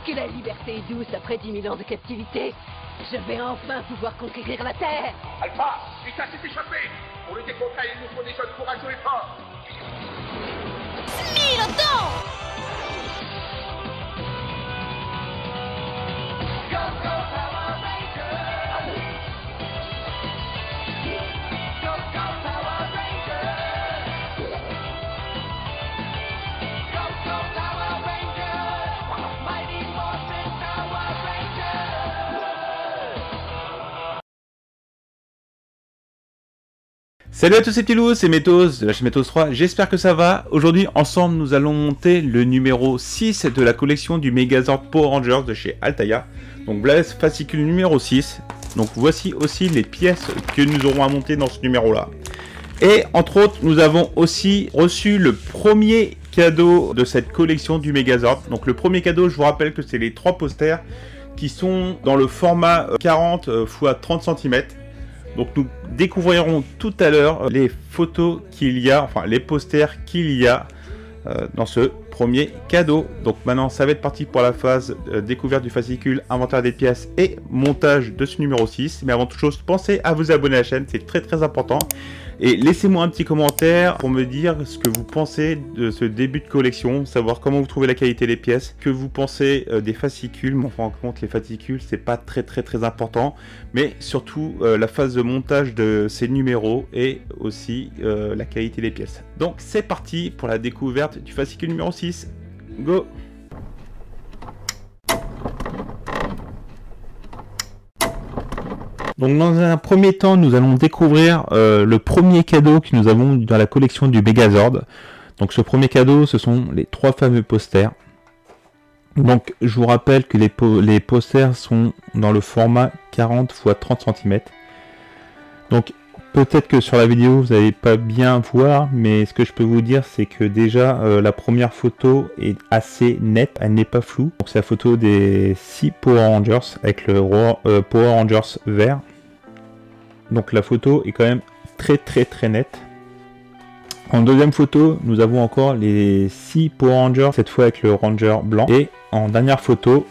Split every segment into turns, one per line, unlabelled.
Que la liberté est douce après 10 000 ans de captivité. Je vais enfin pouvoir conquérir la Terre.
Alpha, Ita s'est échappé. Pour le décontrer, il nous faut des jeunes courageux et forts.
Smiloton!
Go, go, Power Rangers! Go, go, Power Rangers! Go, go, Power Rangers! Mighty Morphin Power Rangers!
Salut à tous ces petits loups, c'est Métos de la chaîne Métos 3, j'espère que ça va. Aujourd'hui, ensemble, nous allons monter le numéro 6 de la collection du Megazord Power Rangers de chez Altaïa. Donc voilà ce fascicule numéro 6. Donc voici aussi les pièces que nous aurons à monter dans ce numéro-là. Et entre autres, nous avons aussi reçu le premier cadeau de cette collection du Megazord. Donc le premier cadeau, je vous rappelle que c'est les 3 posters qui sont dans le format 40 x 30 cm. Donc nous découvrirons tout à l'heure les photos qu'il y a, enfin les posters qu'il y a dans ce premier cadeau. Donc maintenant ça va être parti pour la phase découverte du fascicule, inventaire des pièces et montage de ce numéro 6. Mais avant toute chose, pensez à vous abonner à la chaîne, c'est très important. Et laissez-moi un petit commentaire pour me dire ce que vous pensez de ce début de collection, savoir comment vous trouvez la qualité des pièces, que vous pensez des fascicules. Mais enfin, en compte, les fascicules, c'est pas très important, mais surtout la phase de montage de ces numéros et aussi la qualité des pièces. Donc c'est parti pour la découverte du fascicule numéro 6. Go! Donc dans un premier temps, nous allons découvrir le premier cadeau que nous avons dans la collection du Megazord. Donc ce premier cadeau, ce sont les 3 fameux posters. Donc je vous rappelle que les posters sont dans le format 40 x 30 cm. Donc peut-être que sur la vidéo vous n'allez pas bien voir, mais ce que je peux vous dire c'est que déjà la première photo est assez nette, elle n'est pas floue. Donc c'est la photo des 6 Power Rangers avec le Power Rangers vert. Donc la photo est quand même très nette. En deuxième photo, nous avons encore les 6 Power Rangers, cette fois avec le Ranger blanc. Et en dernière photo,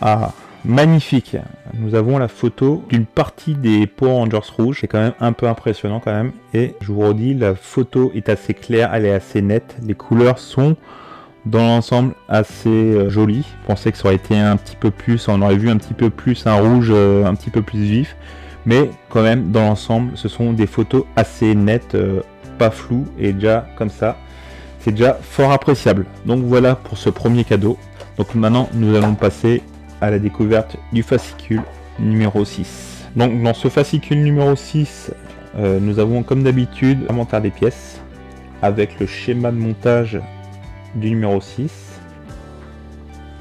magnifique, nous avons la photo d'une partie des Power Rangers rouges. C'est quand même un peu impressionnant quand même. Et je vous redis, la photo est assez claire, elle est assez nette. Les couleurs sont dans l'ensemble assez jolies. Je pensais que ça aurait été un petit peu plus, on aurait vu un petit peu plus un rouge un petit peu plus vif. Mais quand même, dans l'ensemble, ce sont des photos assez nettes, pas floues. Et déjà, comme ça, c'est déjà fort appréciable. Donc voilà pour ce premier cadeau. Donc maintenant, nous allons passer à la découverte du fascicule numéro 6. Donc dans ce fascicule numéro 6, nous avons comme d'habitude l'inventaire des pièces avec le schéma de montage du numéro 6.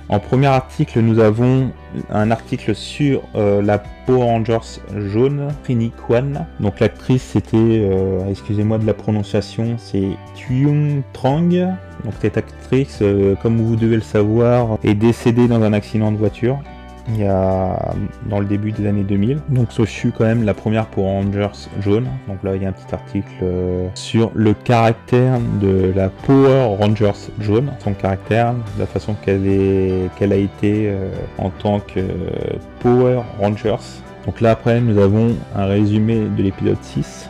En premier article, nous avons un article sur la Power Rangers jaune, Trini Kwan. Donc l'actrice c'était, excusez-moi de la prononciation, c'est Thuong Trang. Donc cette actrice, comme vous devez le savoir, est décédée dans un accident de voiture il y a dans le début des années 2000. Donc ce fut quand même la première Power Rangers jaune. Donc là il y a un petit article sur le caractère de la Power Rangers jaune, son caractère, la façon qu'elle a été en tant que Power Rangers. Donc là après nous avons un résumé de l'épisode 6.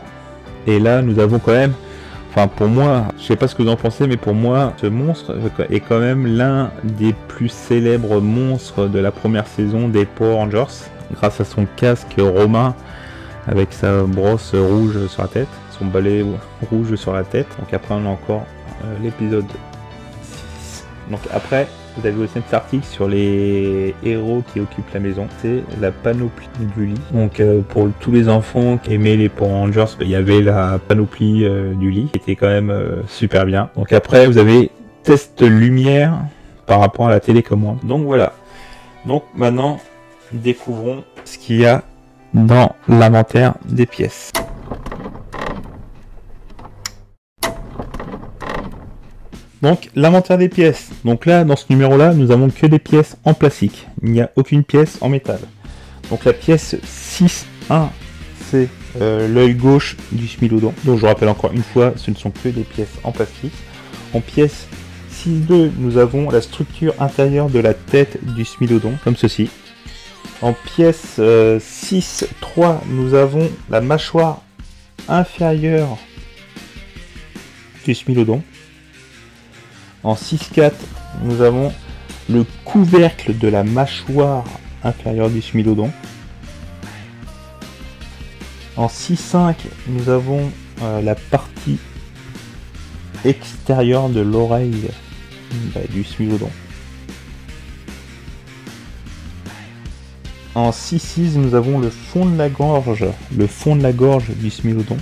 Et là nous avons quand même, enfin pour moi, je sais pas ce que vous en pensez, mais pour moi ce monstre est quand même l'un des plus célèbres monstres de la première saison des Power Rangers, grâce à son casque romain avec sa brosse rouge sur la tête, son balai rouge sur la tête. Donc après on a encore l'épisode 6. Donc après vous avez aussi un petit article sur les héros qui occupent la maison, c'est la panoplie du lit. Donc pour tous les enfants qui aimaient les Power Rangers, il y avait la panoplie du lit qui était quand même super bien. Donc après vous avez test lumière par rapport à la télécommande. Donc voilà. Donc maintenant découvrons ce qu'il y a dans l'inventaire des pièces. Donc l'inventaire des pièces. Donc là dans ce numéro là nous avons que des pièces en plastique. Il n'y a aucune pièce en métal. Donc la pièce 6.1 c'est l'œil gauche du Smilodon. Donc je vous rappelle encore une fois, ce ne sont que des pièces en plastique. En pièce 6.2, nous avons la structure intérieure de la tête du Smilodon, comme ceci. En pièce 6.3, nous avons la mâchoire inférieure du Smilodon. En 6.4, nous avons le couvercle de la mâchoire inférieure du Smilodon. En 6.5, nous avons la partie extérieure de l'oreille du Smilodon. En 6.6, nous avons le fond de la gorge du Smilodon.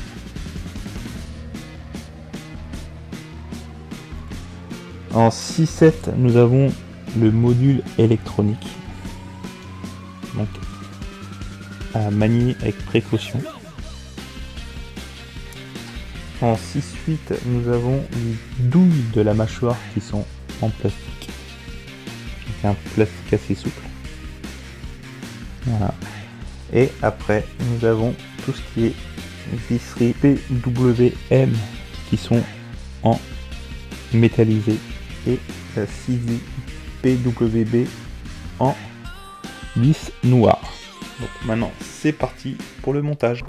En 6.7, nous avons le module électronique, donc à manier avec précaution. En 6.8, nous avons les douilles de la mâchoire qui sont en plastique, donc un plastique assez souple. Voilà. Et après, nous avons tout ce qui est visserie PWM qui sont en métallisé et la ciseille PWB en vis noire. Donc maintenant, c'est parti pour le montage.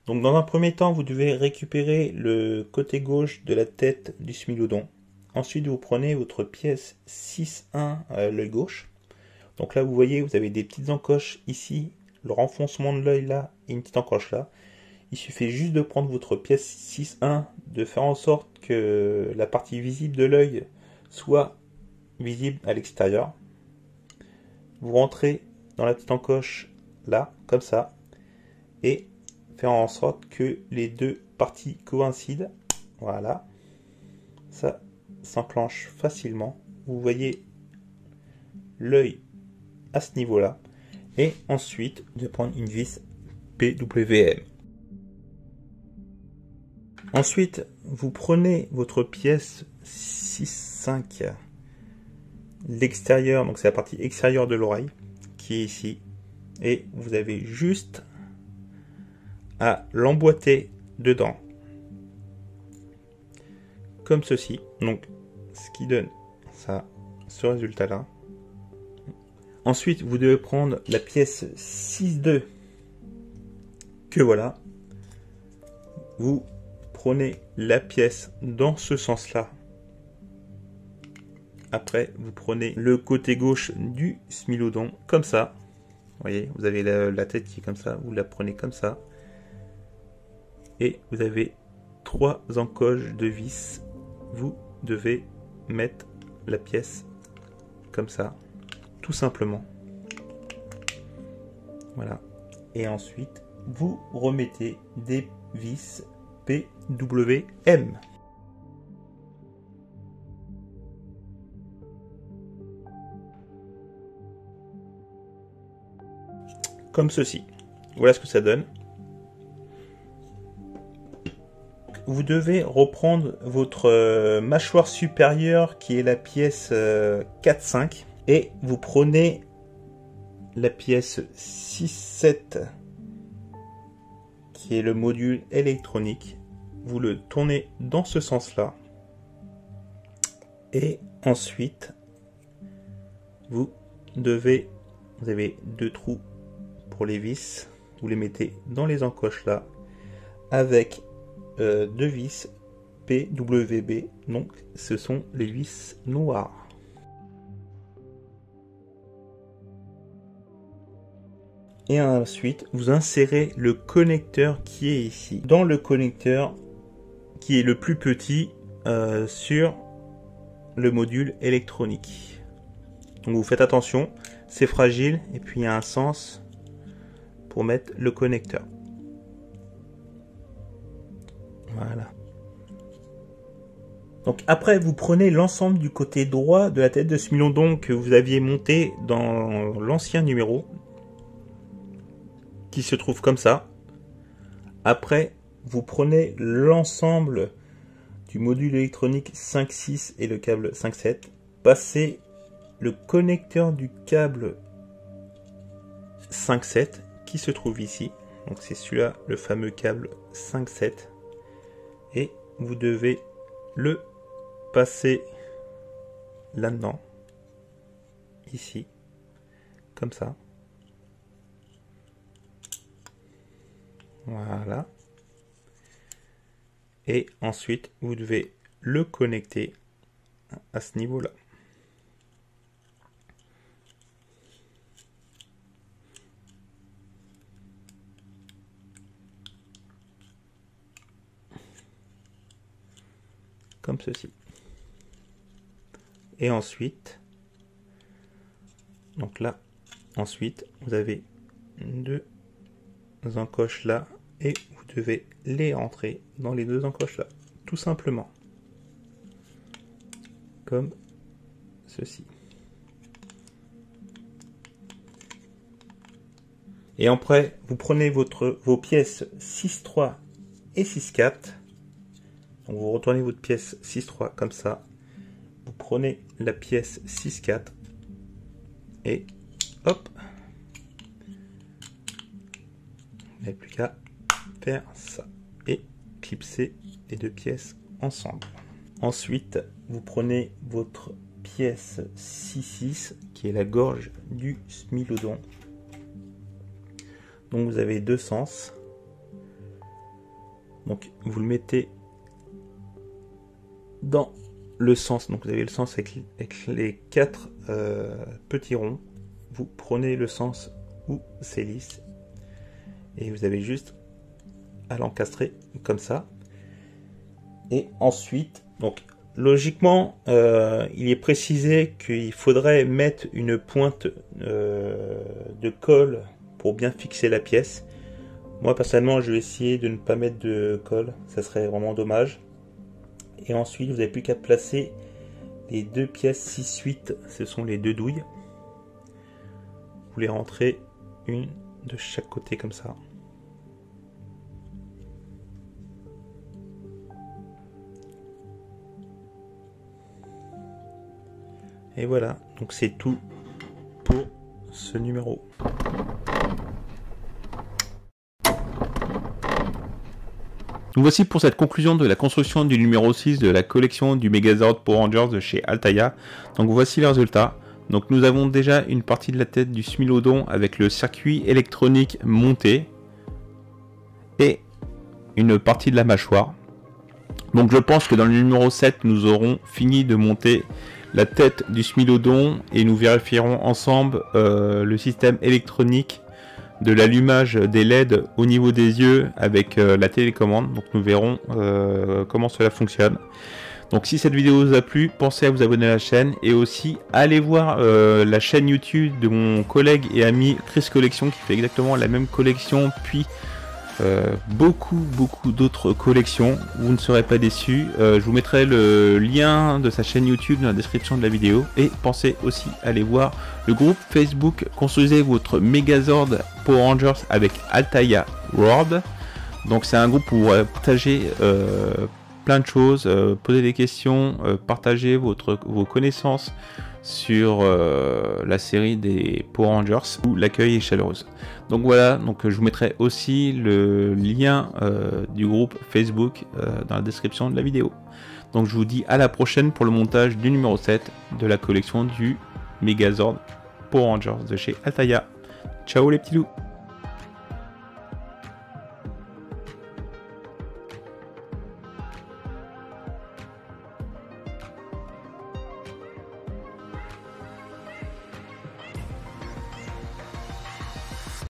Donc dans un premier temps, vous devez récupérer le côté gauche de la tête du Smilodon. Ensuite, vous prenez votre pièce 6.1 à l'œil gauche. Donc là, vous voyez, vous avez des petites encoches ici, le renfoncement de l'œil là et une petite encoche là. Il suffit juste de prendre votre pièce 6.1, de faire en sorte que la partie visible de l'œil soit visible à l'extérieur. Vous rentrez dans la petite encoche là, comme ça, et faire en sorte que les deux parties coïncident. Voilà, ça s'enclenche facilement. Vous voyez l'œil à ce niveau là, et ensuite de prendre une vis PWM. Ensuite, vous prenez votre pièce 6.5, l'extérieur, donc c'est la partie extérieure de l'oreille qui est ici, et vous avez juste à l'emboîter dedans, comme ceci. Donc, ce qui donne ça, ce résultat là. Ensuite, vous devez prendre la pièce 6.2 que voilà. Vous prenez la pièce dans ce sens-là. Après, vous prenez le côté gauche du Smilodon, comme ça. Vous voyez, vous avez la tête qui est comme ça. Vous la prenez comme ça. Et vous avez 3 encoches de vis. Vous devez mettre la pièce comme ça, tout simplement. Voilà. Et ensuite, vous remettez des vis PWM. Comme ceci. Voilà ce que ça donne. Vous devez reprendre votre mâchoire supérieure qui est la pièce 4.5 et vous prenez la pièce 6.7 qui est le module électronique. Vous le tournez dans ce sens-là et ensuite vous avez 2 trous pour les vis. Vous les mettez dans les encoches là avec 2 vis PWB, donc ce sont les vis noires. Et ensuite, vous insérez le connecteur qui est ici. Dans le connecteur qui est le plus petit sur le module électronique. Donc vous faites attention, c'est fragile et puis il y a un sens pour mettre le connecteur. Voilà. Donc après, vous prenez l'ensemble du côté droit de la tête de Smilodon que vous aviez monté dans l'ancien numéro, qui se trouve comme ça. Après, vous prenez l'ensemble du module électronique 5.6 et le câble 5.7, passez le connecteur du câble 5.7 qui se trouve ici. Donc c'est celui-là, le fameux câble 5.7. et vous devez le passer là-dedans, ici, comme ça. Voilà. Et ensuite, vous devez le connecter à ce niveau-là. Comme ceci. Et ensuite, donc là, ensuite, vous avez deux encoches là et vous devez les rentrer dans les deux encoches là, tout simplement. Comme ceci. Et après, vous prenez vos pièces 6-3 et 6-4. Donc vous retournez votre pièce 6-3 comme ça. Vous prenez la pièce 6-4 et hop. Vous n'avez plus qu'à faire ça et clipser les deux pièces ensemble. Ensuite, vous prenez votre pièce 6-6 qui est la gorge du smilodon. Donc vous avez deux sens. Donc vous le mettez dans le sens, donc vous avez le sens avec les 4 petits ronds. Vous prenez le sens où c'est lisse et vous avez juste à l'encastrer comme ça. Et ensuite, donc logiquement, il est précisé qu'il faudrait mettre une pointe de colle pour bien fixer la pièce. Moi personnellement, je vais essayer de ne pas mettre de colle, ça serait vraiment dommage. Et ensuite, vous n'avez plus qu'à placer les deux pièces 6-8, ce sont les deux douilles. Vous les rentrez une de chaque côté comme ça. Et voilà, donc c'est tout pour ce numéro. Donc voici pour cette conclusion de la construction du numéro 6 de la collection du Megazord Power Rangers de chez Altaïa. Donc voici les résultats. Donc nous avons déjà une partie de la tête du Smilodon avec le circuit électronique monté et une partie de la mâchoire. Donc je pense que dans le numéro 7 nous aurons fini de monter la tête du Smilodon et nous vérifierons ensemble le système électronique de l'allumage des LED au niveau des yeux avec la télécommande. Donc nous verrons comment cela fonctionne. Donc si cette vidéo vous a plu, pensez à vous abonner à la chaîne et aussi allez voir la chaîne YouTube de mon collègue et ami Chris Collection qui fait exactement la même collection, puis beaucoup d'autres collections. Vous ne serez pas déçus. Je vous mettrai le lien de sa chaîne YouTube dans la description de la vidéo. Et pensez aussi à aller voir le groupe Facebook Construisez votre Megazord Power Rangers avec Altaïa World. Donc c'est un groupe où vous pourrez partager plein de choses, poser des questions, partager vos connaissances sur la série des Power Rangers où l'accueil est chaleureuse. Donc voilà, donc je vous mettrai aussi le lien du groupe Facebook dans la description de la vidéo. Donc je vous dis à la prochaine pour le montage du numéro 7 de la collection du Megazord Power Rangers de chez Altaïa. Ciao les petits loups.